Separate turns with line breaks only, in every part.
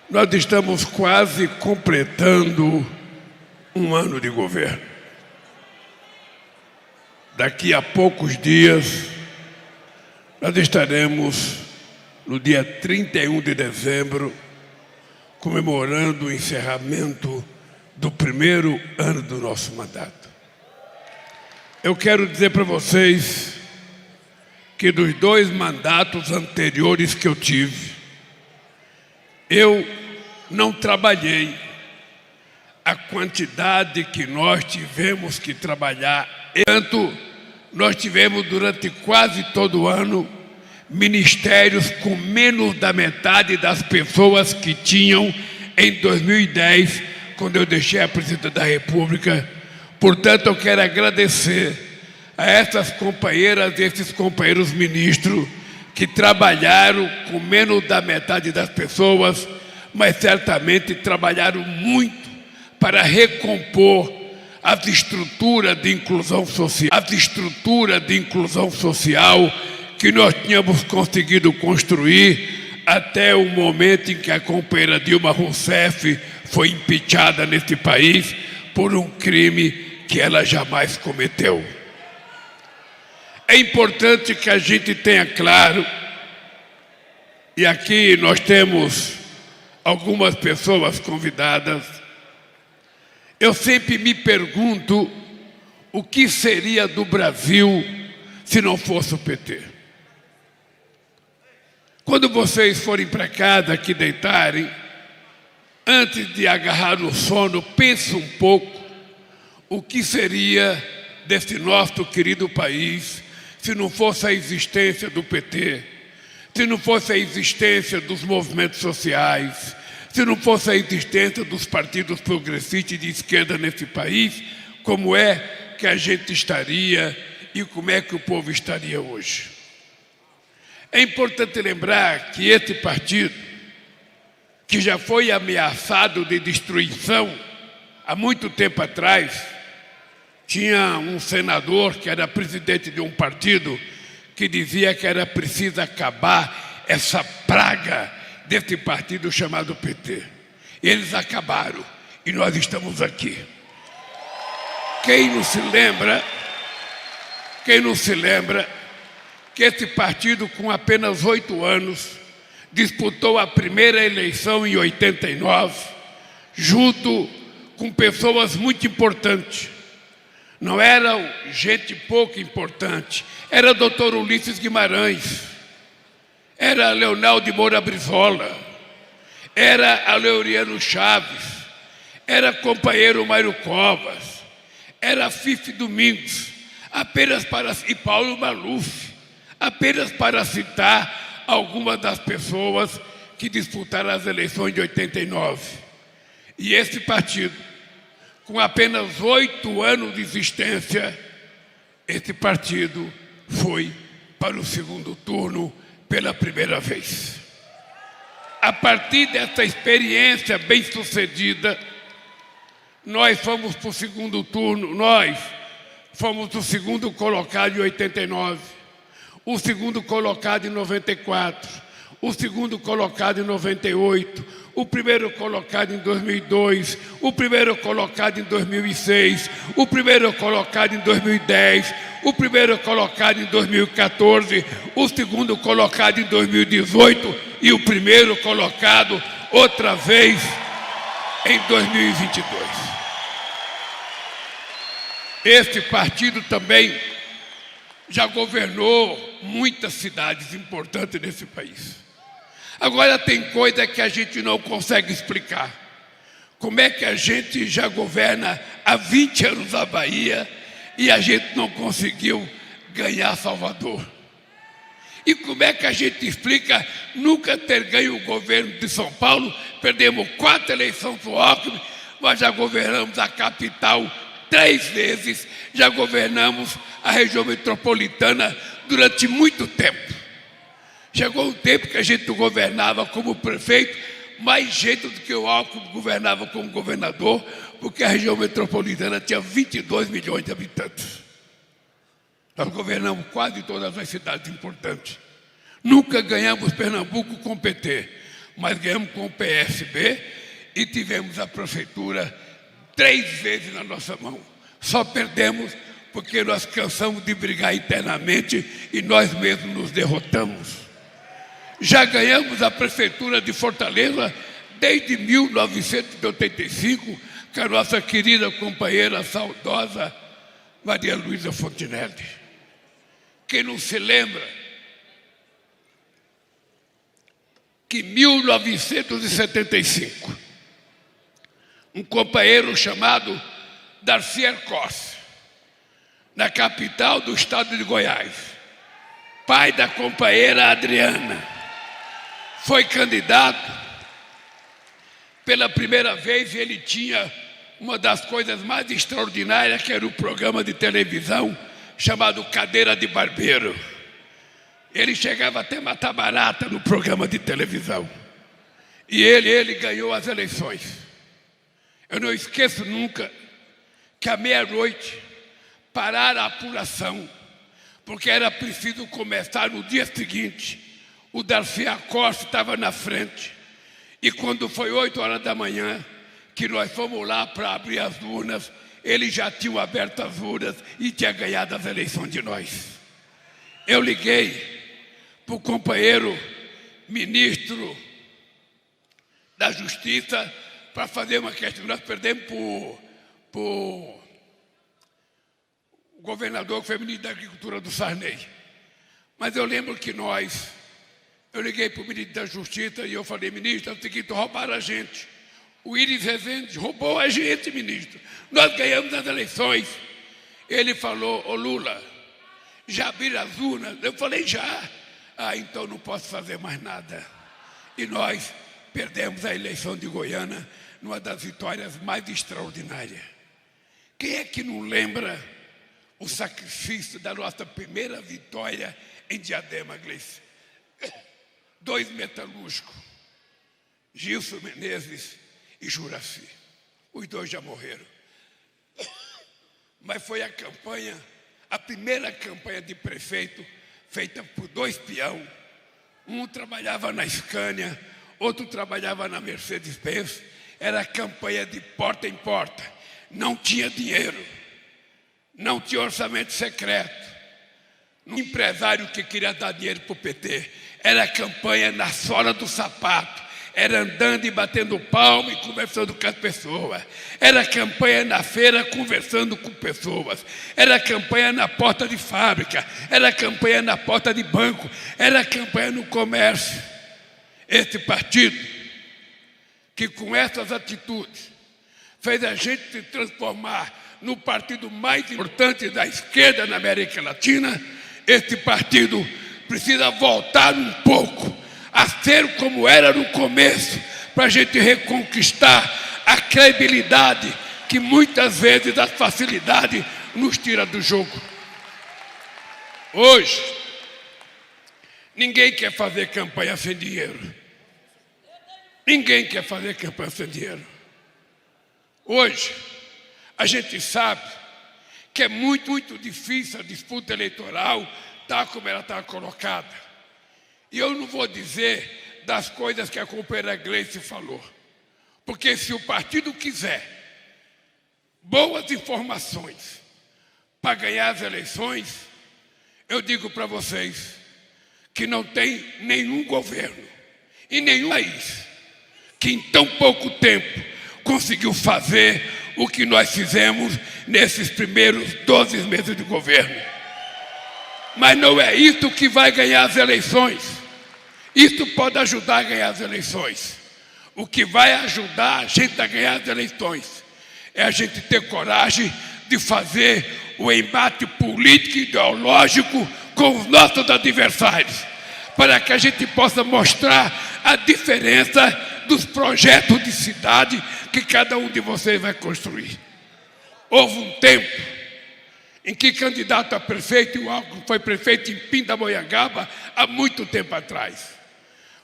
Nós estamos quase completando um ano de governo. Daqui a poucos dias, nós estaremos, no dia 31 de dezembro, comemorando o encerramento do primeiro ano do nosso mandato. Eu quero dizer para vocês que dos 2 mandatos anteriores que eu tive, eu não trabalhei a quantidade que nós tivemos que trabalhar. Tanto, nós tivemos durante quase todo o ano ministérios com menos da metade das pessoas que tinham em 2010, quando eu deixei a presidência da República. Portanto, eu quero agradecer a essas companheiras e esses companheiros ministros que trabalharam com menos da metade das pessoas, mas certamente trabalharam muito para recompor as estruturas de inclusão social, que nós tínhamos conseguido construir até o momento em que a companheira Dilma Rousseff foi impeachada neste país por um crime que ela jamais cometeu. É importante que a gente tenha claro, e aqui nós temos algumas pessoas convidadas, eu sempre me pergunto o que seria do Brasil se não fosse o PT. Quando vocês forem para casa aqui deitarem, antes de agarrar o sono, pense um pouco o que seria desse nosso querido país se não fosse a existência do PT, se não fosse a existência dos movimentos sociais, se não fosse a existência dos partidos progressistas de esquerda nesse país, como é que a gente estaria e como é que o povo estaria hoje. É importante lembrar que esse partido, que já foi ameaçado de destruição há muito tempo atrás, tinha um senador que era presidente de um partido que dizia que era preciso acabar essa praga desse partido chamado PT. Eles acabaram e nós estamos aqui. Quem não se lembra que esse partido, com apenas 8 anos, disputou a primeira eleição em 89, junto com pessoas muito importantes. Não eram gente pouco importante, era Dr. Ulisses Guimarães, era Leonel de Moura Brizola, era Aleuriano Chaves, era companheiro Mário Covas, era Fife Domingos, e Paulo Maluf, apenas para citar algumas das pessoas que disputaram as eleições de 89. E esse partido, com apenas 8 anos de existência, esse partido foi para o segundo turno pela primeira vez. A partir dessa experiência bem-sucedida, nós fomos para o segundo turno, nós fomos o segundo colocado em 89, o segundo colocado em 94, o segundo colocado em 98, o primeiro colocado em 2002, o primeiro colocado em 2006, o primeiro colocado em 2010, o primeiro colocado em 2014, o segundo colocado em 2018 e o primeiro colocado outra vez em 2022. Este partido também já governou muitas cidades importantes nesse país. Agora tem coisa que a gente não consegue explicar. Como é que a gente já governa há 20 anos a Bahia e a gente não conseguiu ganhar Salvador? E como é que a gente explica nunca ter ganho o governo de São Paulo? Perdemos 4 eleições para o Alckmin, mas já governamos a capital 3 vezes, já governamos a região metropolitana durante muito tempo. Chegou um tempo que a gente governava como prefeito mais gente do que o Alckmin governava como governador, porque a região metropolitana tinha 22 milhões de habitantes. Nós governamos quase todas as cidades importantes. Nunca ganhamos Pernambuco com PT, mas ganhamos com o PSB e tivemos a prefeitura 3 vezes na nossa mão. Só perdemos porque nós cansamos de brigar internamente e nós mesmos nos derrotamos. Já ganhamos a prefeitura de Fortaleza desde 1985, com a nossa querida companheira saudosa Maria Luísa Fontinelli. Quem não se lembra que em 1975, um companheiro chamado Darcy Ercossi, na capital do estado de Goiás, pai da companheira Adriana, foi candidato pela primeira vez e ele tinha uma das coisas mais extraordinárias, que era o programa de televisão chamado Cadeira de Barbeiro. Ele chegava até a matar barata no programa de televisão. E ele ganhou as eleições. Eu não esqueço nunca que à meia-noite pararam a apuração, porque era preciso começar no dia seguinte. O Darcy Ercossi estava na frente. E quando foi 8 horas da manhã, que nós fomos lá para abrir as urnas, ele já tinha aberto as urnas e tinha ganhado as eleições de nós. Eu liguei para o companheiro ministro da Justiça para fazer uma questão. Nós perdemos para o governador, que foi ministro da Agricultura do Sarney. Mas eu lembro que eu liguei para o ministro da Justiça e eu falei: ministro, é o seguinte, roubaram a gente. O Iris Rezende roubou a gente, ministro. Nós ganhamos as eleições. Ele falou: ô Lula, já abriram as urnas? Eu falei: já. Então não posso fazer mais nada. E nós perdemos a eleição de Goiânia, numa das vitórias mais extraordinárias. Quem é que não lembra o sacrifício da nossa primeira vitória em Diadema, Gleice? 2 metalúrgicos, Gilson Menezes e Juraci. Os 2 já morreram. Mas foi a primeira campanha de prefeito feita por 2 peão. Um trabalhava na Scania, outro trabalhava na Mercedes-Benz. Era campanha de porta em porta. Não tinha dinheiro, não tinha orçamento secreto. Um empresário que queria dar dinheiro para o PT. Era campanha na sola do sapato. Era andando e batendo palma e conversando com as pessoas. Era campanha na feira conversando com pessoas. Era campanha na porta de fábrica. Era campanha na porta de banco. Era campanha no comércio. Esse partido, que com essas atitudes fez a gente se transformar no partido mais importante da esquerda na América Latina, esse partido precisa voltar um pouco a ser como era no começo, para a gente reconquistar a credibilidade que muitas vezes a facilidade nos tira do jogo. Hoje, ninguém quer fazer campanha sem dinheiro. Ninguém quer fazer campanha sem dinheiro. Hoje, a gente sabe que é muito difícil a disputa eleitoral, tal como ela está colocada. E eu não vou dizer das coisas que a companheira Gleice falou, porque se o partido quiser boas informações para ganhar as eleições, eu digo para vocês que não tem nenhum governo e nenhum país que em tão pouco tempo conseguiu fazer o que nós fizemos nesses primeiros 12 meses de governo. Mas não é isso que vai ganhar as eleições. Isso pode ajudar a ganhar as eleições. O que vai ajudar a gente a ganhar as eleições é a gente ter coragem de fazer o embate político e ideológico com os nossos adversários, para que a gente possa mostrar a diferença dos projetos de cidade que cada um de vocês vai construir. Houve um tempo em que candidato a prefeito, o Alckmin foi prefeito em Pindamonhangaba há muito tempo atrás.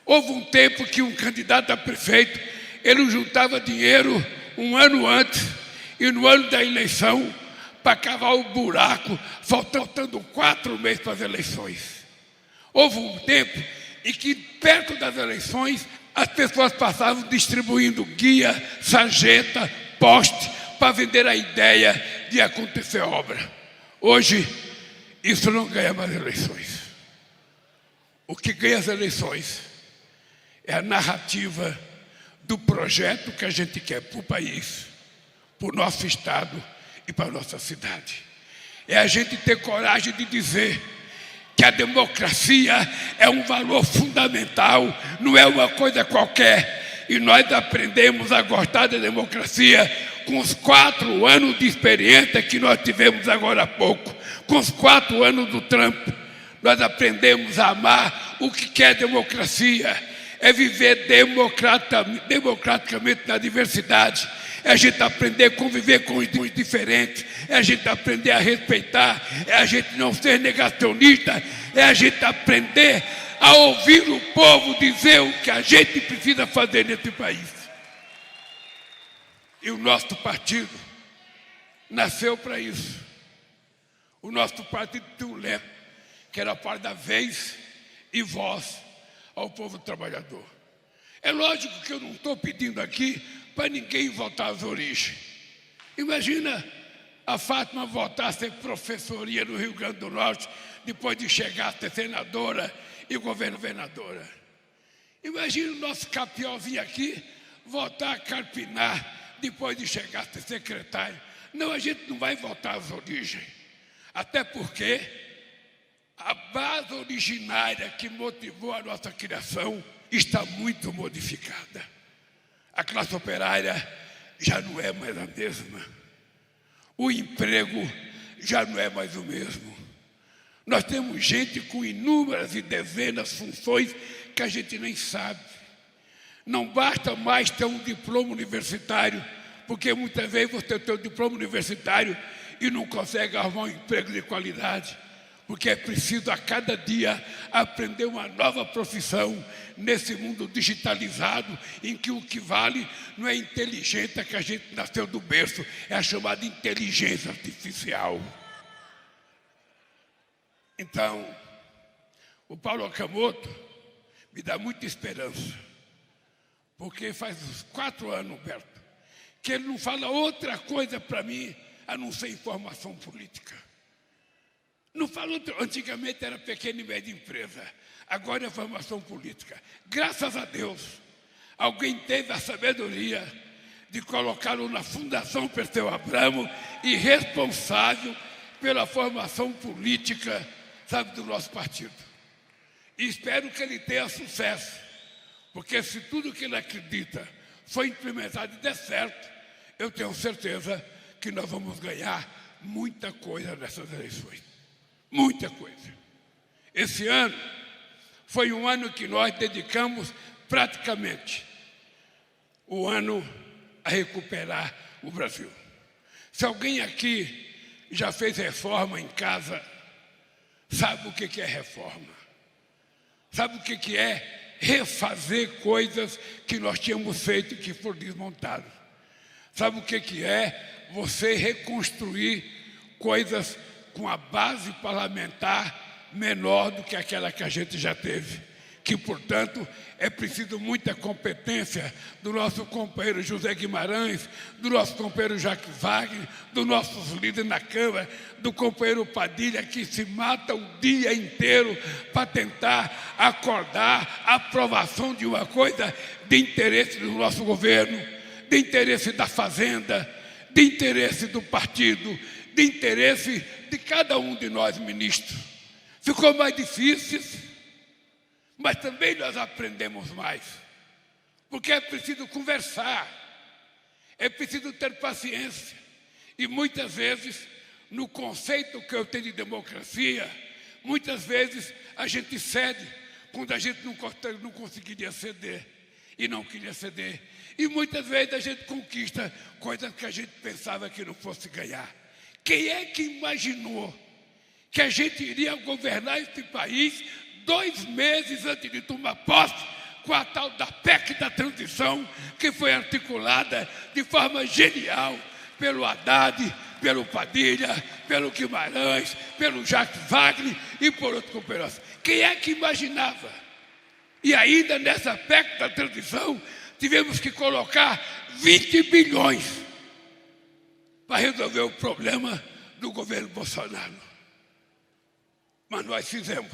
Houve um tempo que um candidato a prefeito, ele juntava dinheiro um ano antes e no ano da eleição para cavar o buraco, faltando 4 meses para as eleições. Houve um tempo em que perto das eleições as pessoas passavam distribuindo guia, sarjeta, poste, para vender a ideia de acontecer obra. Hoje, isso não ganha mais eleições. O que ganha as eleições é a narrativa do projeto que a gente quer para o país, para o nosso estado e para a nossa cidade. É a gente ter coragem de dizer que a democracia é um valor fundamental, não é uma coisa qualquer. E nós aprendemos a gostar da democracia com os 4 anos de experiência que nós tivemos agora há pouco. Com os 4 anos do Trump, nós aprendemos a amar o que é democracia. É viver democraticamente na diversidade. É a gente aprender a conviver com os diferentes. É a gente aprender a respeitar. É a gente não ser negacionista. É a gente aprender a ouvir o povo dizer o que a gente precisa fazer nesse país. E o nosso partido nasceu para isso. O nosso partido tem um lema, que era para dar vez e voz ao povo trabalhador. É lógico que eu não estou pedindo aqui para ninguém voltar às origens. Imagina a Fátima voltar a ser professoria no Rio Grande do Norte, depois de chegar a ser senadora e governadora. Imagina o nosso Capiolzinho aqui voltar a carpinar depois de chegar a ser secretário. Não, a gente não vai voltar às origens. Até porque a base originária que motivou a nossa criação está muito modificada. A classe operária já não é mais a mesma. O emprego já não é mais o mesmo. Nós temos gente com inúmeras e dezenas de funções que a gente nem sabe. Não basta mais ter um diploma universitário, porque muitas vezes você tem um diploma universitário e não consegue arrumar um emprego de qualidade. Porque é preciso a cada dia aprender uma nova profissão nesse mundo digitalizado, em que o que vale não é a inteligência que a gente nasceu do berço, é a chamada inteligência artificial. Então, o Paulo Okamoto me dá muita esperança, porque faz uns 4 anos, Humberto, que ele não fala outra coisa para mim a não ser informação política. Não falou, antigamente era pequena e média empresa, agora é formação política. Graças a Deus, alguém teve a sabedoria de colocá-lo na Fundação Perseu Abramo e responsável pela formação política, sabe, do nosso partido. E espero que ele tenha sucesso, porque se tudo que ele acredita for implementado e der certo, eu tenho certeza que nós vamos ganhar muita coisa nessas eleições. Muita coisa. Esse ano foi um ano que nós dedicamos praticamente o ano a recuperar o Brasil. Se alguém aqui já fez reforma em casa, sabe o que é reforma. Sabe o que é refazer coisas que nós tínhamos feito e que foram desmontadas. Sabe o que é você reconstruir coisas com a base parlamentar menor do que aquela que a gente já teve. Que, portanto, é preciso muita competência do nosso companheiro José Guimarães, do nosso companheiro Jacques Wagner, dos nossos líderes na Câmara, do companheiro Padilha, que se mata o dia inteiro para tentar acordar a aprovação de uma coisa de interesse do nosso governo, de interesse da Fazenda, de interesse do partido, de interesse de cada um de nós ministros. Ficou mais difícil, mas também nós aprendemos mais, porque é preciso conversar, é preciso ter paciência, e muitas vezes, no conceito que eu tenho de democracia, muitas vezes a gente cede quando a gente não conseguiria ceder, e não queria ceder, e muitas vezes a gente conquista coisas que a gente pensava que não fosse ganhar. Quem é que imaginou que a gente iria governar esse país 2 meses antes de tomar posse com a tal da PEC da transição, que foi articulada de forma genial pelo Haddad, pelo Padilha, pelo Guimarães, pelo Jacques Wagner e por outros companheiros. Quem é que imaginava E ainda nessa aspecto da transição, tivemos que colocar 20 bilhões para resolver o problema do governo Bolsonaro. Mas nós fizemos.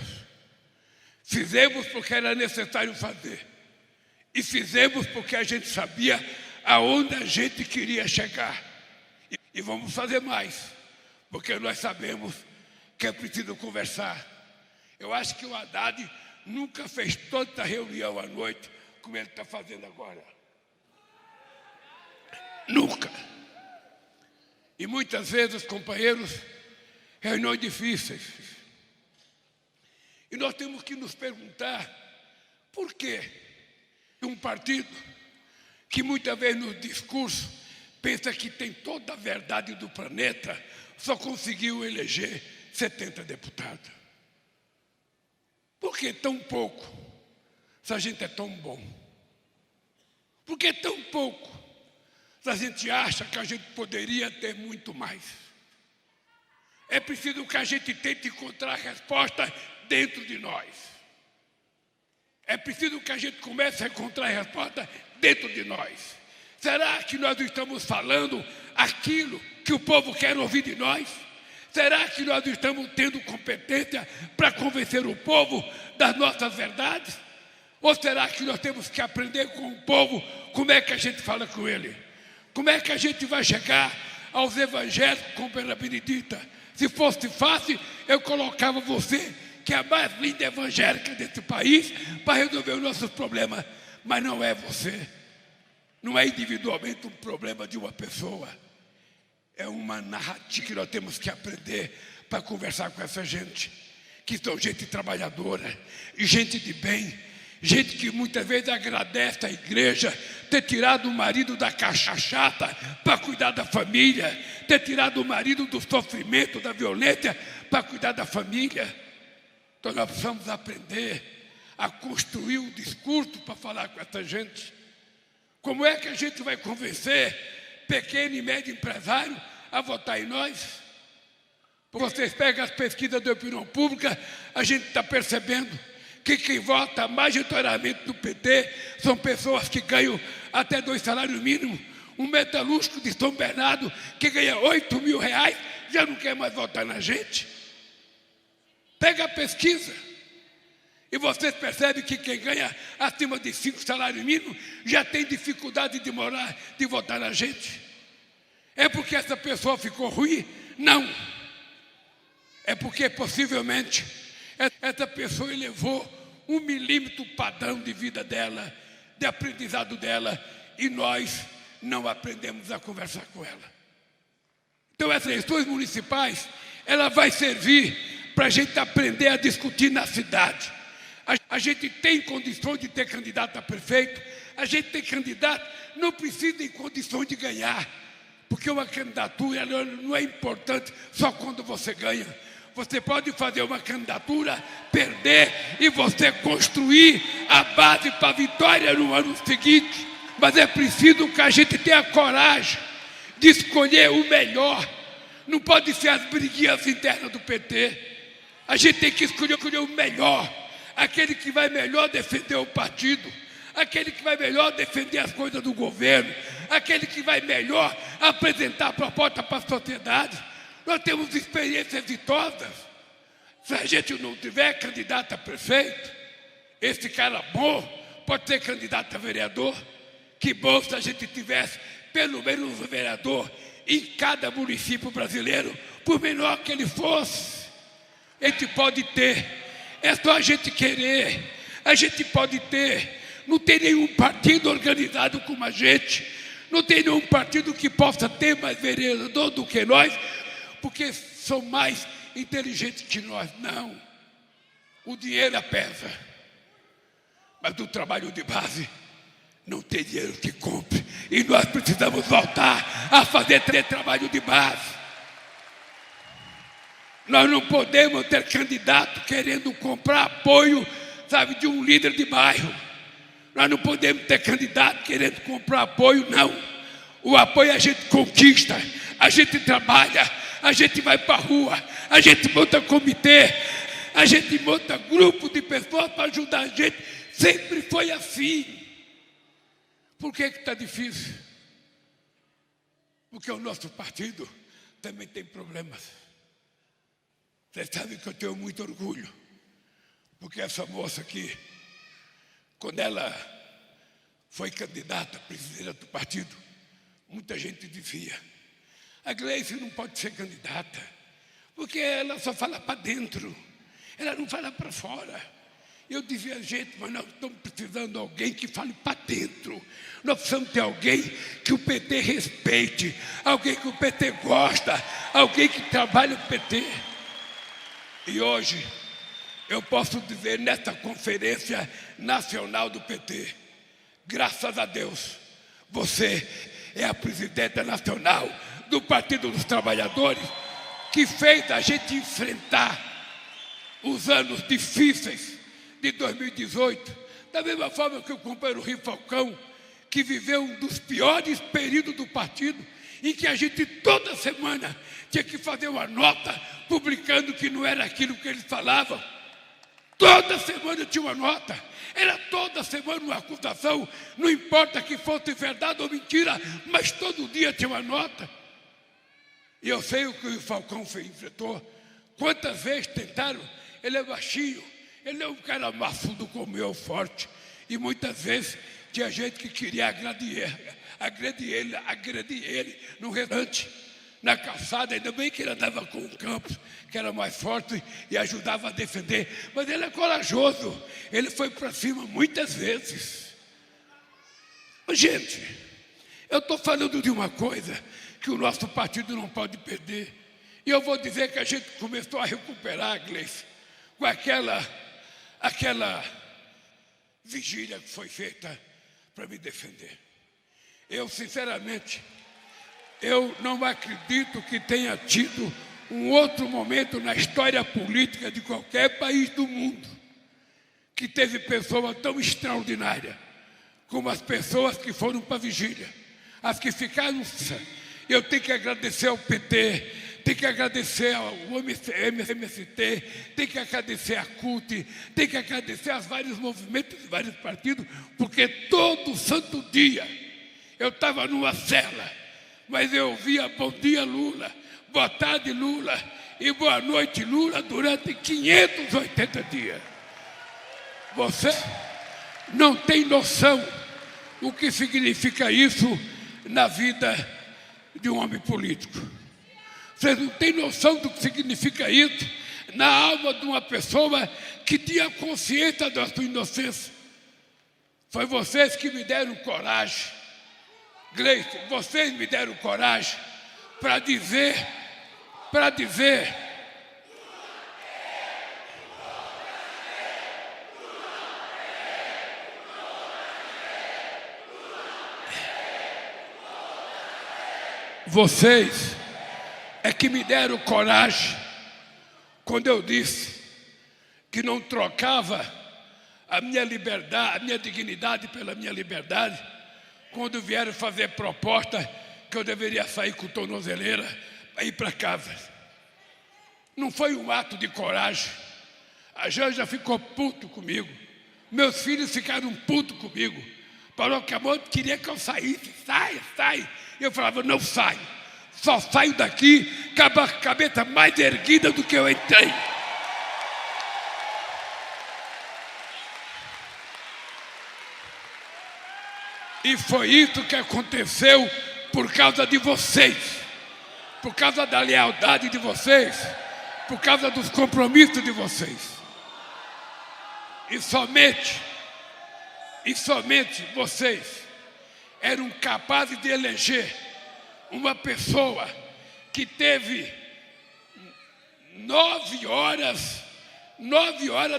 Fizemos porque era necessário fazer. E fizemos porque a gente sabia aonde a gente queria chegar. E vamos fazer mais, porque nós sabemos que é preciso conversar. Eu acho que o Haddad nunca fez tanta reunião à noite como ele está fazendo agora. Nunca. E muitas vezes, companheiros, reuniões difíceis. E nós temos que nos perguntar por que um partido que muitas vezes no discurso pensa que tem toda a verdade do planeta só conseguiu eleger 70 deputados. Por que tão pouco, se a gente é tão bom? Por que tão pouco, se a gente acha que a gente poderia ter muito mais? É preciso que a gente tente encontrar a resposta dentro de nós. É preciso que a gente comece a encontrar a resposta dentro de nós. Será que nós estamos falando aquilo que o povo quer ouvir de nós? Será que nós estamos tendo competência para convencer o povo das nossas verdades? Ou será que nós temos que aprender com o povo como é que a gente fala com ele? Como é que a gente vai chegar aos evangélicos com Pedra Benedita? Se fosse fácil, eu colocava você, que é a mais linda evangélica desse país, para resolver os nossos problemas. Mas não é você. Não é individualmente um problema de uma pessoa. É uma narrativa que nós temos que aprender para conversar com essa gente, que são gente trabalhadora, gente de bem, gente que muitas vezes agradece à igreja ter tirado o marido da cachaça para cuidar da família, ter tirado o marido do sofrimento, da violência para cuidar da família. Então nós precisamos aprender a construir um discurso para falar com essa gente. Como é que a gente vai convencer pequeno e médio empresário a votar em nós? Vocês pegam as pesquisas da opinião pública, a gente está percebendo que quem vota majoritariamente no PT são pessoas que ganham até 2 salários mínimos. Um metalúrgico de São Bernardo que ganha 8 mil reais já não quer mais votar na gente. Pega a pesquisa e vocês percebem que quem ganha acima de 5 salários mínimos já tem dificuldade de votar na gente. É porque essa pessoa ficou ruim? Não. É porque possivelmente essa pessoa elevou 1 milímetro o padrão de vida dela, de aprendizado dela, e nós não aprendemos a conversar com ela. Então essas eleições municipais, ela vai servir para a gente aprender a discutir na cidade. A gente tem condições de ter candidato a prefeito, a gente tem candidato, não precisa em condições de ganhar, porque uma candidatura não é importante só quando você ganha. Você pode fazer uma candidatura, perder e você construir a base para a vitória no ano seguinte. Mas é preciso que a gente tenha coragem de escolher o melhor. Não pode ser as briguinhas internas do PT. A gente tem que escolher o melhor. Aquele que vai melhor defender o partido. Aquele que vai melhor defender as coisas do governo. Aquele que vai melhor apresentar a proposta para a sociedade. Nós temos experiências exitosas. Se a gente não tiver candidato a prefeito, esse cara bom pode ser candidato a vereador. Que bom se a gente tivesse pelo menos um vereador em cada município brasileiro, por menor que ele fosse. A gente pode ter, é só a gente querer, a gente pode ter. Não tem nenhum partido organizado como a gente, não tem nenhum partido que possa ter mais vereador do que nós, porque são mais inteligentes que nós. Não, o dinheiro pesa, mas o trabalho de base não tem dinheiro que compre, e nós precisamos voltar a fazer trabalho de base. Nós não podemos ter candidato querendo comprar apoio, sabe, de um líder de bairro. Nós não podemos ter candidato querendo comprar apoio, não. O apoio a gente conquista, a gente trabalha, a gente vai para a rua, a gente monta comitê, a gente monta grupo de pessoas para ajudar a gente. Sempre foi assim. Por que está difícil? Porque o nosso partido também tem problemas. Vocês sabem que eu tenho muito orgulho, porque essa moça aqui, quando ela foi candidata a presidente do partido, muita gente dizia: a Gleice não pode ser candidata, porque ela só fala para dentro, ela não fala para fora. Eu dizia: gente, mas nós estamos precisando de alguém que fale para dentro. Nós precisamos ter alguém que o PT respeite, alguém que o PT gosta, alguém que trabalha o PT. E hoje eu posso dizer, nessa conferência nacional do PT, graças a Deus, você é a presidenta nacional do Partido dos Trabalhadores, que fez a gente enfrentar os anos difíceis de 2018, da mesma forma que o companheiro Rio Falcão, que viveu um dos piores períodos do partido, em que a gente toda semana tinha que fazer uma nota publicando que não era aquilo que eles falavam. Toda semana tinha uma nota, era toda semana uma acusação, não importa que fosse verdade ou mentira, mas todo dia tinha uma nota. E eu sei o que o Falcão enfrentou. Quantas vezes tentaram? Ele é baixinho, ele é um cara maçudo como eu, forte. E muitas vezes tinha gente que queria agredir ele no restaurante, na calçada. Ainda bem que ele andava com o Campos, que era mais forte e ajudava a defender. Mas ele é corajoso, ele foi para cima muitas vezes. Gente, eu estou falando de uma coisa que o nosso partido não pode perder. E eu vou dizer que a gente começou a recuperar, Gleice, com aquela vigília que foi feita para me defender. Eu, sinceramente, eu não acredito que tenha tido um outro momento na história política de qualquer país do mundo que teve pessoas tão extraordinárias como as pessoas que foram para a vigília, as que ficaram. Eu tenho que agradecer ao PT, tenho que agradecer ao MST, tenho que agradecer à CUT, tenho que agradecer aos vários movimentos e vários partidos, porque todo santo dia eu estava numa cela, mas eu ouvia bom dia Lula, boa tarde Lula e boa noite Lula durante 580 dias. Você não tem noção o que significa isso na vida de um homem político. Vocês não têm noção do que significa isso na alma de uma pessoa que tinha consciência da sua inocência. Foi vocês que me deram coragem, Gleice, vocês me deram coragem para dizer, vocês é que me deram coragem quando eu disse que não trocava a minha liberdade, a minha dignidade pela minha liberdade, quando vieram fazer proposta que eu deveria sair com tornozeleira para ir para casa. Não foi um ato de coragem. A Janja ficou puto comigo, meus filhos ficaram putos comigo. Falou que a mãe queria que eu saísse. Sai. Eu falava: não saio, só saio daqui com a cabeça mais erguida do que eu entrei. E foi isso que aconteceu por causa de vocês, por causa da lealdade de vocês, por causa dos compromissos de vocês. E somente vocês eram capazes de eleger uma pessoa que teve 9 horas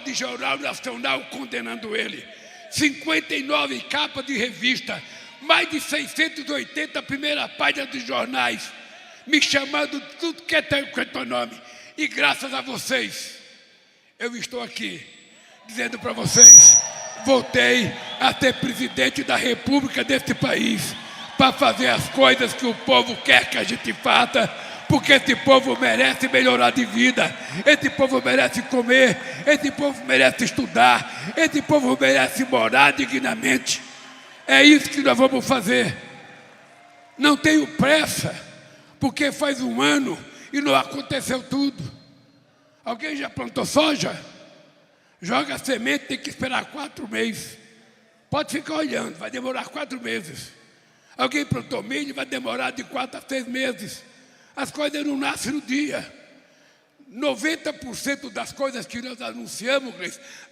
de Jornal Nacional condenando ele, 59 capas de revista, mais de 680 primeiras páginas de jornais, me chamando de tudo que é teu nome. E graças a vocês, eu estou aqui dizendo para vocês: voltei a ser presidente da República deste país, para fazer as coisas que o povo quer que a gente faça, porque esse povo merece melhorar de vida, esse povo merece comer, esse povo merece estudar, esse povo merece morar dignamente. É isso que nós vamos fazer. Não tenho pressa, porque faz um ano e não aconteceu tudo. Alguém já plantou soja? Joga a semente, tem que esperar 4 meses. Pode ficar olhando, vai demorar 4 meses. Alguém plantou milho, vai demorar de 4 a 6 meses. As coisas não nascem no dia. 90% das coisas que nós anunciamos,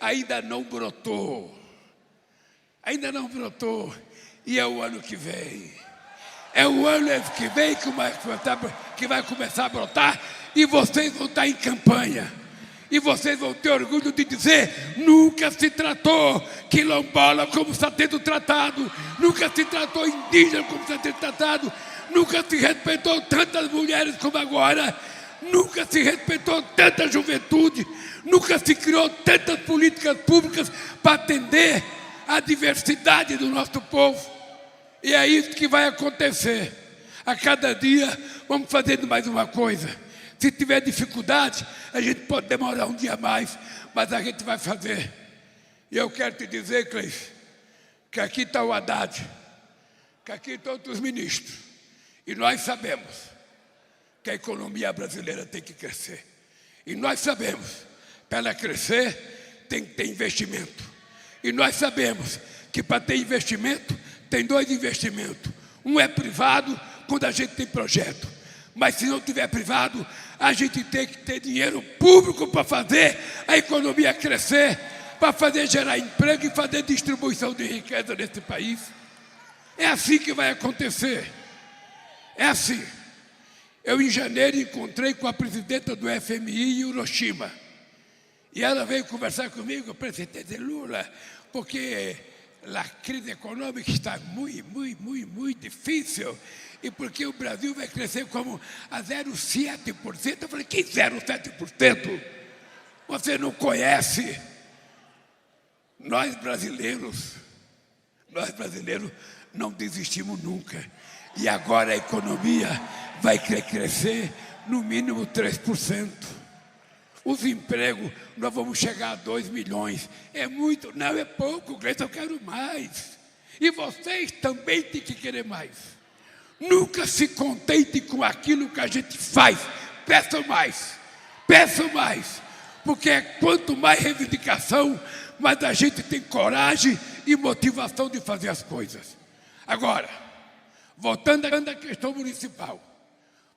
ainda não brotou. Ainda não brotou. E é o ano que vem. É o ano que vem que vai começar a brotar. E vocês vão estar em campanha. E vocês vão ter orgulho de dizer: nunca se tratou quilombola como está sendo tratado, nunca se tratou indígena como está sendo tratado, nunca se respeitou tantas mulheres como agora, nunca se respeitou tanta juventude, nunca se criou tantas políticas públicas para atender a diversidade do nosso povo. E é isso que vai acontecer. A cada dia vamos fazendo mais uma coisa. Se tiver dificuldade, a gente pode demorar um dia mais, mas a gente vai fazer. E eu quero te dizer, Cleiton, que aqui está o Haddad, que aqui estão outros ministros. E nós sabemos que a economia brasileira tem que crescer. E nós sabemos, para ela crescer, tem que ter investimento. E nós sabemos que para ter investimento, tem 2 investimentos. Um é privado, quando a gente tem projeto. Mas se não tiver privado, a gente tem que ter dinheiro público para fazer a economia crescer, para fazer gerar emprego e fazer distribuição de riqueza nesse país. É assim que vai acontecer. É assim. Eu, em janeiro, encontrei com a presidenta do FMI em Hiroshima. E ela veio conversar comigo, presidente Lula, porque a crise econômica está muito difícil. E porque o Brasil vai crescer como a 0,7%. Eu falei: que 0,7%? Você não conhece. Nós brasileiros não desistimos nunca. E agora a economia vai crescer no mínimo 3%. Os empregos, nós vamos chegar a 2 milhões. É muito? Não, é pouco, Gleice, eu quero mais. E vocês também têm que querer mais. Nunca se contente com aquilo que a gente faz. Peçam mais. Porque quanto mais reivindicação, mais a gente tem coragem e motivação de fazer as coisas. Agora, voltando à questão municipal,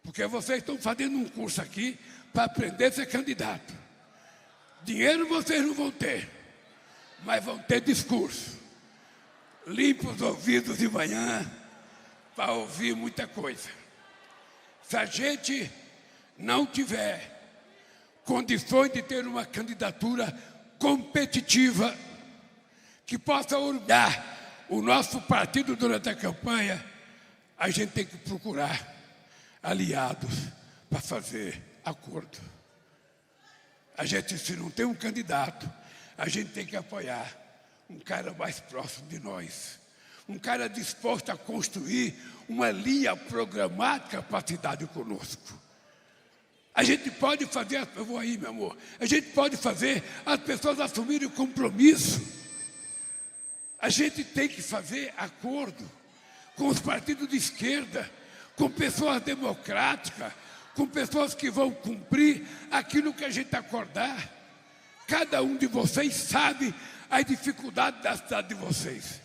porque vocês estão fazendo um curso aqui para aprender a ser candidato. Dinheiro vocês não vão ter, mas vão ter discurso. Limpe os ouvidos de manhã para ouvir muita coisa. Se a gente não tiver condições de ter uma candidatura competitiva que possa orgulhar o nosso partido durante a campanha, a gente tem que procurar aliados para fazer acordo. A gente, se não tem um candidato, a gente tem que apoiar um cara mais próximo de nós, um cara disposto a construir uma linha programática para a cidade conosco. A gente pode fazer, eu vou aí, meu amor, a gente pode fazer as pessoas assumirem o compromisso. A gente tem que fazer acordo com os partidos de esquerda, com pessoas democráticas, com pessoas que vão cumprir aquilo que a gente acordar. Cada um de vocês sabe as dificuldades da cidade de vocês.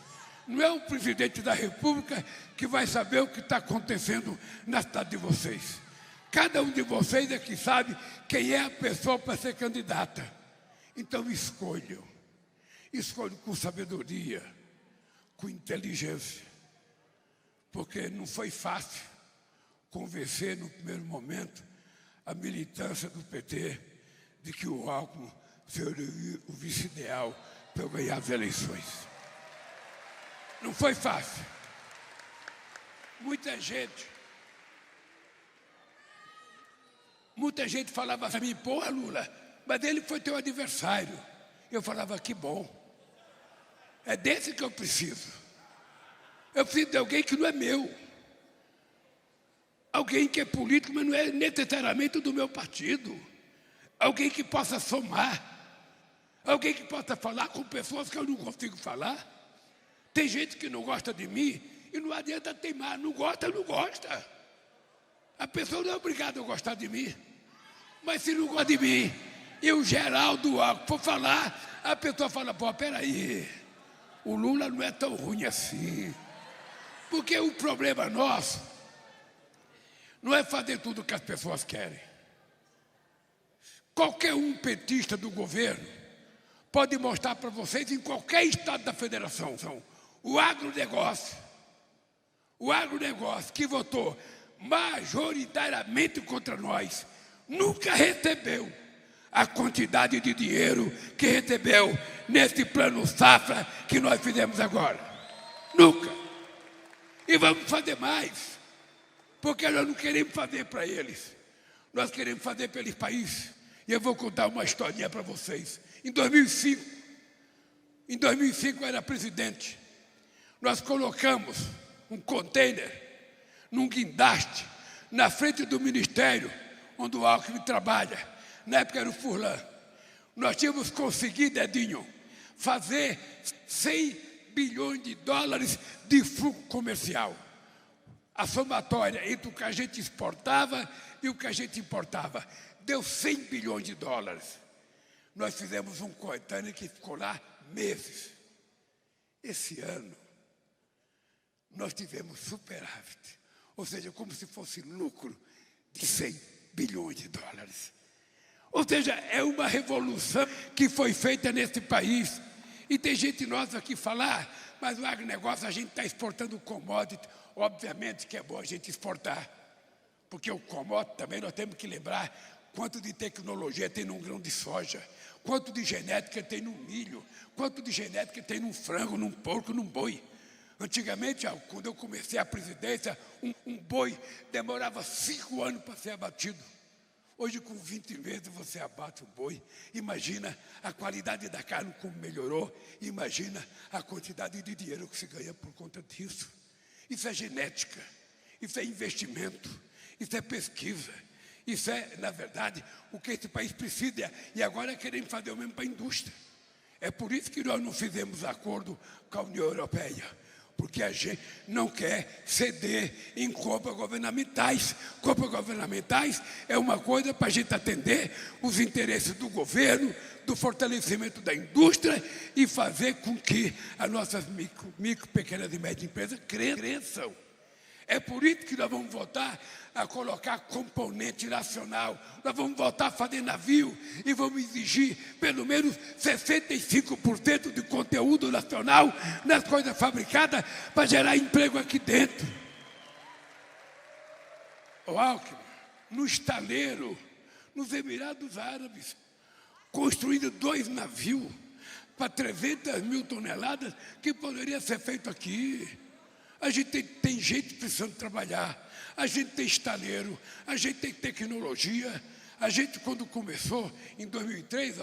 Não é o presidente da República que vai saber o que está acontecendo na cidade de vocês. Cada um de vocês é que sabe quem é a pessoa para ser candidata. Então escolham. Escolham com sabedoria, com inteligência. Porque não foi fácil convencer no primeiro momento a militância do PT de que o Alckmin seria o vice ideal para eu ganhar as eleições. Não foi fácil. Muita gente falava para mim: porra, Lula, mas ele foi teu adversário. Eu falava: que bom. É desse que eu preciso. Eu preciso de alguém que não é meu. Alguém que é político, mas não é necessariamente do meu partido. Alguém que possa somar. Alguém que possa falar com pessoas que eu não consigo falar. Tem gente que não gosta de mim e não adianta teimar. Não gosta, não gosta. A pessoa não é obrigada a gostar de mim. Mas se não gosta de mim e o Geraldo for falar, a pessoa fala, pô, peraí, o Lula não é tão ruim assim. Porque o problema nosso não é fazer tudo o que as pessoas querem. Qualquer um petista do governo pode mostrar para vocês em qualquer estado da federação. O agronegócio que votou majoritariamente contra nós, nunca recebeu a quantidade de dinheiro que recebeu nesse plano safra que nós fizemos agora. Nunca. E vamos fazer mais, porque nós não queremos fazer para eles, nós queremos fazer pelos países. E eu vou contar uma historinha para vocês. Em 2005 eu era presidente, nós colocamos um container num guindaste na frente do ministério onde o Alckmin trabalha. Na época era o Furlan. Nós tínhamos conseguido, Edinho, fazer 100 bilhões de dólares de fluxo comercial. A somatória entre o que a gente exportava e o que a gente importava deu 100 bilhões de dólares. Nós fizemos um coetâneo que ficou lá meses. Esse ano, nós tivemos superávit, ou seja, como se fosse lucro de 100 bilhões de dólares. Ou seja, é uma revolução que foi feita nesse país. E tem gente nossa aqui falar, mas o agronegócio a gente está exportando commodity. Obviamente que é bom a gente exportar, porque o commodity também nós temos que lembrar quanto de tecnologia tem num grão de soja, quanto de genética tem no milho, quanto de genética tem num frango, num porco, num boi. Antigamente, quando eu comecei a presidência, um boi demorava 5 anos para ser abatido. Hoje, com 20 meses, você abate o boi. Imagina a qualidade da carne como melhorou. Imagina a quantidade de dinheiro que se ganha por conta disso. Isso é genética, isso é investimento, isso é pesquisa. Isso é, na verdade, o que esse país precisa. E agora queremos fazer o mesmo para a indústria. É por isso que nós não fizemos acordo com a União Europeia. Porque a gente não quer ceder em compras governamentais. Compras governamentais é uma coisa para a gente atender os interesses do governo, do fortalecimento da indústria e fazer com que as nossas micro, pequenas e médias empresas cresçam. É por isso que nós vamos voltar a colocar componente nacional. Nós vamos voltar a fazer navio e vamos exigir pelo menos 65% de conteúdo nacional nas coisas fabricadas para gerar emprego aqui dentro. O Alckmin, no estaleiro, nos Emirados Árabes, construindo 2 navios para 300 mil toneladas que poderia ser feito aqui. A gente tem gente precisando trabalhar, a gente tem estaleiro, a gente tem tecnologia. A gente, quando começou, em 2003,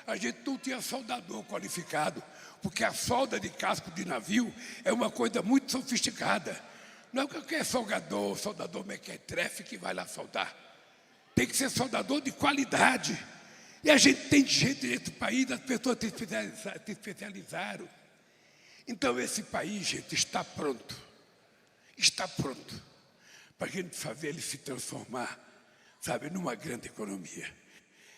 a gente não tinha soldador qualificado, porque a solda de casco de navio é uma coisa muito sofisticada. Não é qualquer soldador mequetrefe que vai lá soldar. Tem que ser soldador de qualidade. E a gente tem gente nesse país, as pessoas se especializaram. Então, esse país, gente, está pronto para a gente fazer ele se transformar, sabe, numa grande economia.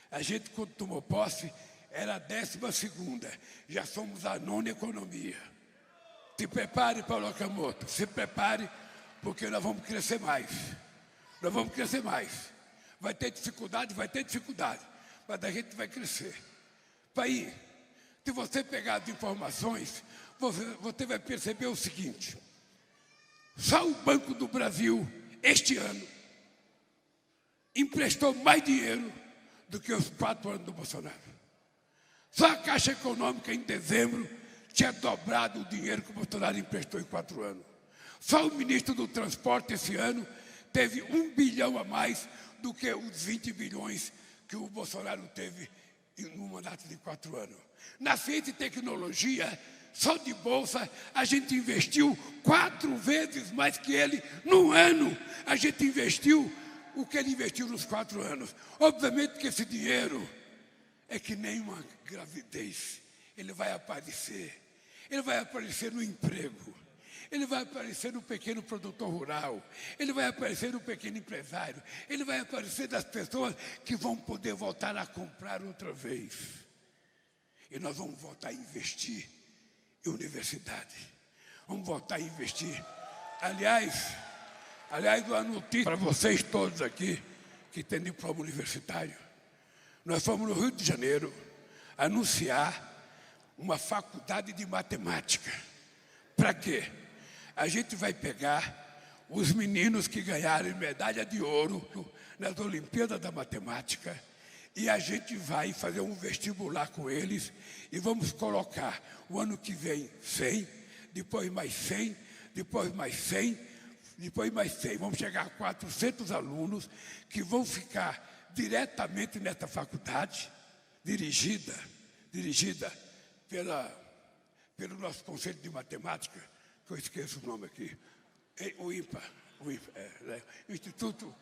A gente, quando tomou posse, era a 12ª, já somos a 9ª economia. Se prepare, Paulo Okamoto, se prepare, porque nós vamos crescer mais. Nós vamos crescer mais. Vai ter dificuldade, mas a gente vai crescer. País, se você pegar as informações, você vai perceber o seguinte: só o Banco do Brasil, este ano, emprestou mais dinheiro do que os 4 anos do Bolsonaro. Só a Caixa Econômica, em dezembro, tinha dobrado o dinheiro que o Bolsonaro emprestou em 4 anos. Só o ministro do Transporte, esse ano, teve 1 bilhão a mais do que os 20 bilhões que o Bolsonaro teve no mandato de 4 anos. Na ciência e tecnologia, Só de bolsa, a gente investiu 4 vezes mais que ele num ano. A gente investiu o que ele investiu nos 4 anos. Obviamente que esse dinheiro é que nem uma gravidez. Ele vai aparecer. Ele vai aparecer no emprego. Ele vai aparecer no pequeno produtor rural. Ele vai aparecer no pequeno empresário. Ele vai aparecer das pessoas que vão poder voltar a comprar outra vez. E nós vamos voltar a investir em universidade. Vamos voltar a investir. Aliás, uma notícia para vocês todos aqui que têm diploma universitário. Nós fomos no Rio de Janeiro anunciar uma faculdade de matemática. Para quê? A gente vai pegar os meninos que ganharam medalha de ouro nas Olimpíadas da Matemática e a gente vai fazer um vestibular com eles e vamos colocar o ano que vem 100, depois mais 100, depois mais 100, depois mais 100. Vamos chegar a 400 alunos que vão ficar diretamente nessa faculdade, dirigida pelo nosso Conselho de Matemática, que eu esqueço o nome aqui, o INPA, o Instituto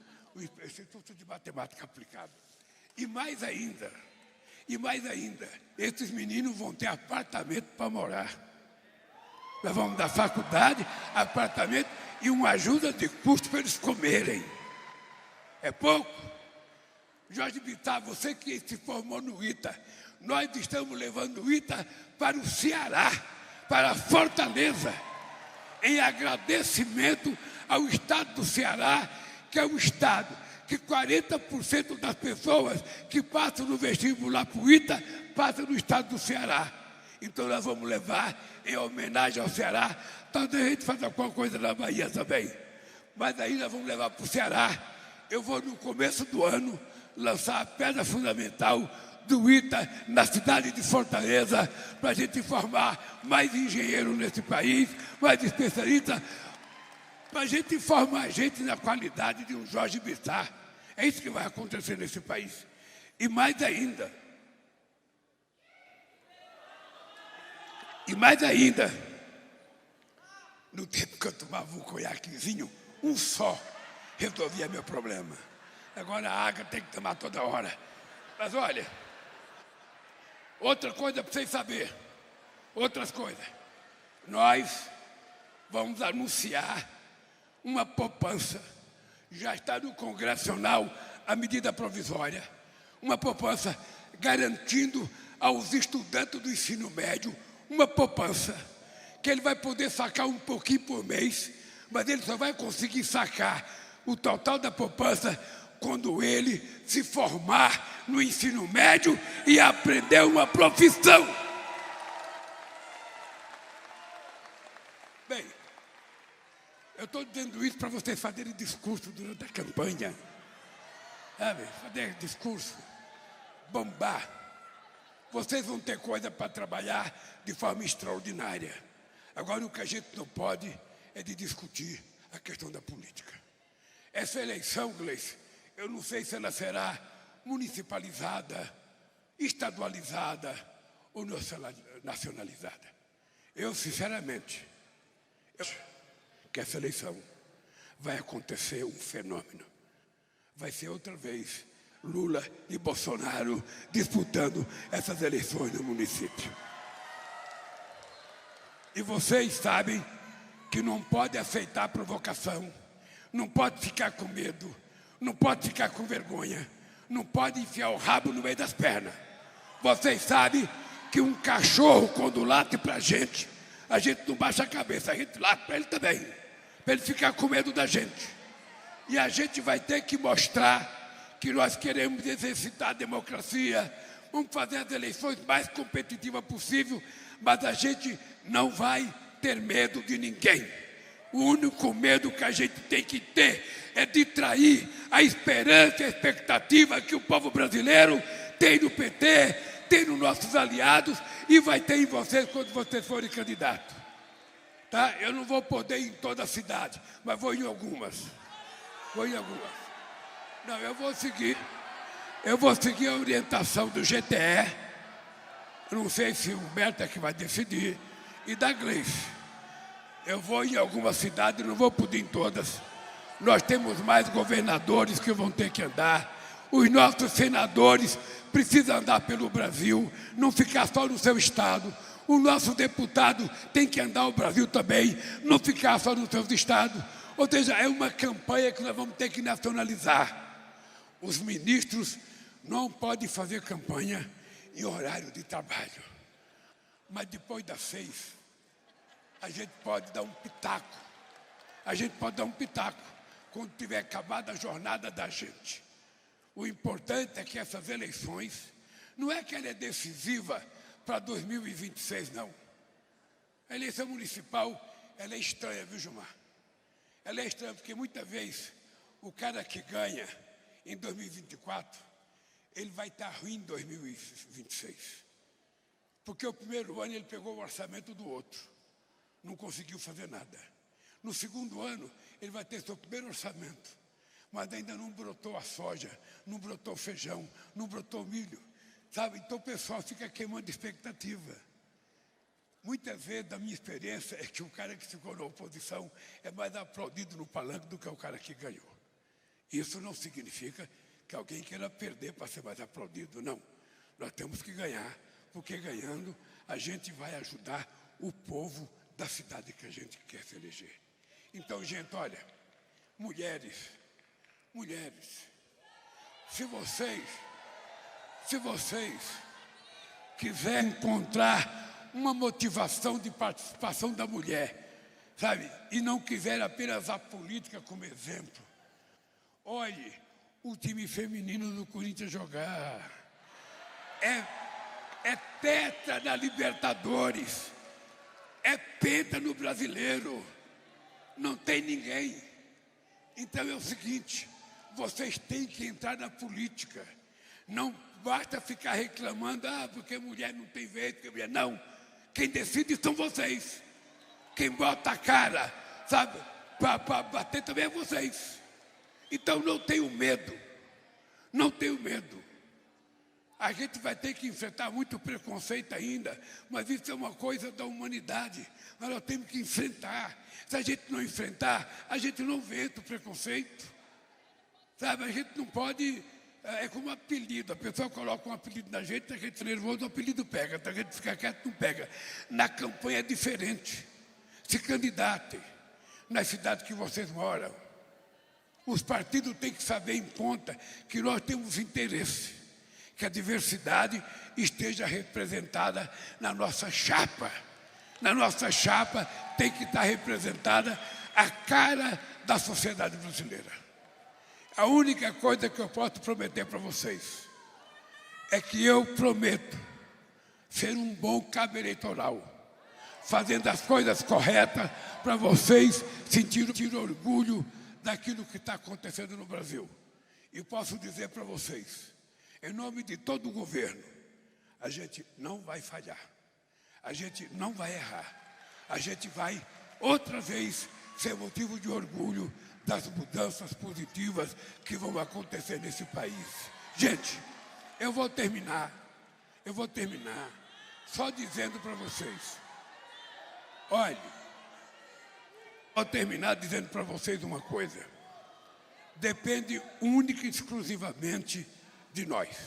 de Matemática Aplicada. E mais ainda, esses meninos vão ter apartamento para morar. Nós vamos dar faculdade, apartamento e uma ajuda de custo para eles comerem. É pouco? Jorge Bittar, você que se formou no ITA, nós estamos levando o ITA para o Ceará, para Fortaleza, em agradecimento ao estado do Ceará, que é um estado que 40% das pessoas que passam no vestibular para o ITA passam no estado do Ceará. Então nós vamos levar em homenagem ao Ceará. Talvez a gente faça alguma coisa na Bahia também, mas aí nós vamos levar para o Ceará. Eu vou no começo do ano lançar a pedra fundamental do ITA na cidade de Fortaleza, para a gente formar mais engenheiros nesse país, mais especialistas, para a gente formar gente na qualidade de um Jorge Bittar. É isso que vai acontecer nesse país. E mais ainda, no tempo que eu tomava um conhaquezinho, um só, resolvia meu problema. Agora a água tem que tomar toda hora. Mas olha, outra coisa para vocês saberem, outras coisas. Nós vamos anunciar uma poupança. Já está no Congresso Nacional a medida provisória. Uma poupança garantindo aos estudantes do ensino médio uma poupança que ele vai poder sacar um pouquinho por mês, mas ele só vai conseguir sacar o total da poupança quando ele se formar no ensino médio e aprender uma profissão. Bem, eu estou dizendo isso para vocês fazerem discurso durante a campanha. Sabe? Fazer discurso, bombar. Vocês vão ter coisa para trabalhar de forma extraordinária. Agora, o que a gente não pode é de discutir a questão da política. Essa eleição, Gleice, eu não sei se ela será municipalizada, estadualizada ou nacionalizada. Eu, sinceramente, acho que essa eleição vai acontecer um fenômeno. Vai ser outra vez Lula e Bolsonaro disputando essas eleições no município. E vocês sabem que não pode aceitar provocação, não pode ficar com medo, não pode ficar com vergonha, não pode enfiar o rabo no meio das pernas. Vocês sabem que um cachorro, quando late para a gente não baixa a cabeça, a gente late para ele também, para ele ficar com medo da gente. E a gente vai ter que mostrar que nós queremos exercitar a democracia, vamos fazer as eleições mais competitivas possível, mas a gente não vai ter medo de ninguém. O único medo que a gente tem que ter é de trair a esperança e a expectativa que o povo brasileiro tem no PT, tem nos nossos aliados e vai ter em vocês quando vocês forem candidatos. Tá? Eu não vou poder ir em toda a cidade, mas vou em algumas. Não, eu vou seguir a orientação do GTE. Eu não sei se o Humberto é que vai decidir. e da Gleice. Eu vou em algumas cidades, não vou poder em todas. Nós temos mais governadores que vão ter que andar. Os nossos senadores precisam andar pelo Brasil, não ficar só no seu estado. O nosso deputado tem que andar o Brasil também, não ficar só nos seus estados. Ou seja, é uma campanha que nós vamos ter que nacionalizar. Os ministros não podem fazer campanha em horário de trabalho. Mas depois das 6, a gente pode dar um pitaco. A gente pode dar um pitaco quando tiver acabado a jornada da gente. O importante é que essas eleições, não é que ela é decisiva para 2026, não. A eleição municipal, ela é estranha, viu, Gilmar? Ela é estranha porque muitas vezes o cara que ganha em 2024, ele vai estar ruim em 2026. Porque o primeiro ano ele pegou o orçamento do outro, não conseguiu fazer nada. No segundo ano, ele vai ter seu primeiro orçamento, mas ainda não brotou a soja, não brotou o feijão, não brotou o milho, sabe? Então o pessoal fica queimando expectativa. Muitas vezes, da minha experiência, é que o cara que ficou na oposição é mais aplaudido no palanque do que o cara que ganhou. Isso não significa que alguém queira perder para ser mais aplaudido, não. Nós temos que ganhar, porque ganhando a gente vai ajudar o povo da cidade que a gente quer se eleger. Então, gente, olha, mulheres, se vocês quiserem encontrar uma motivação de participação da mulher, sabe, e não quiserem apenas a política como exemplo, olhe o time feminino do Corinthians jogar. É tetra na Libertadores, é penta no Brasileiro, não tem ninguém. Então é o seguinte, vocês têm que entrar na política. Não basta ficar reclamando, porque mulher não tem vez, porque mulher não. Quem decide são vocês. Quem bota a cara, sabe, para bater também é vocês. Então não tenho medo, não tenho medo. A gente vai ter que enfrentar muito preconceito ainda, mas isso é uma coisa da humanidade. Nós temos que enfrentar. Se a gente não enfrentar, a gente não vence o preconceito. Sabe, a gente não pode... É como um apelido. A pessoa coloca um apelido na gente, a gente nervoso, o apelido pega. A gente fica quieto, não pega. Na campanha é diferente. Se candidatem nas cidades que vocês moram. Os partidos têm que saber em conta que nós temos interesse, que a diversidade esteja representada na nossa chapa. Na nossa chapa tem que estar representada a cara da sociedade brasileira. A única coisa que eu posso prometer para vocês é que eu prometo ser um bom cabo eleitoral, fazendo as coisas corretas para vocês sentirem orgulho daquilo que está acontecendo no Brasil. E posso dizer para vocês, em nome de todo o governo, a gente não vai falhar, a gente não vai errar, a gente vai, outra vez, ser motivo de orgulho das mudanças positivas que vão acontecer nesse país. Gente, eu vou terminar só dizendo para vocês, olhe, vou terminar dizendo para vocês uma coisa, depende única e exclusivamente de nós.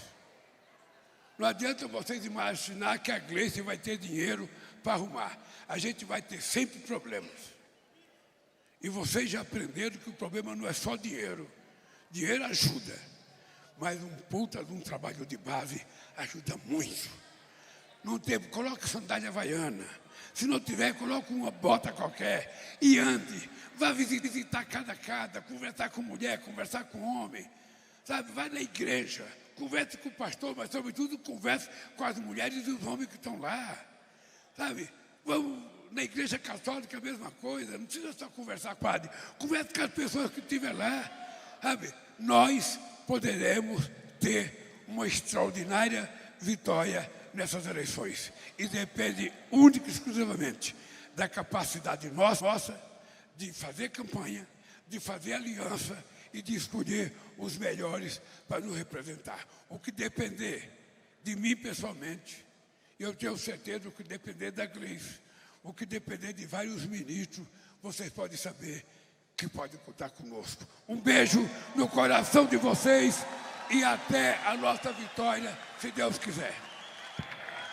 Não adianta vocês imaginar que a Gleice vai ter dinheiro para arrumar. A gente vai ter sempre problemas. E vocês já aprenderam que o problema não é só dinheiro. Dinheiro ajuda, mas um puta de um trabalho de base ajuda muito. Não tem, coloque sandália havaiana. Se não tiver, coloque uma bota qualquer e ande. Vá visitar cada casa, conversar com mulher, conversar com homem. Sabe, vai na igreja, converse com o pastor, mas sobretudo converse com as mulheres e os homens que estão lá. Sabe, vamos na igreja católica, a mesma coisa, não precisa só conversar com o padre. Converse com as pessoas que estiver lá. Sabe, nós poderemos ter uma extraordinária vitória nessas eleições. E depende única e exclusivamente da capacidade nossa de fazer campanha, de fazer aliança e de escolher os melhores para nos representar. O que depender de mim pessoalmente, eu tenho certeza que depender da Gleice, O que depender de vários ministros, vocês podem saber que podem contar conosco. Um beijo no coração de vocês e até a nossa vitória, se Deus quiser.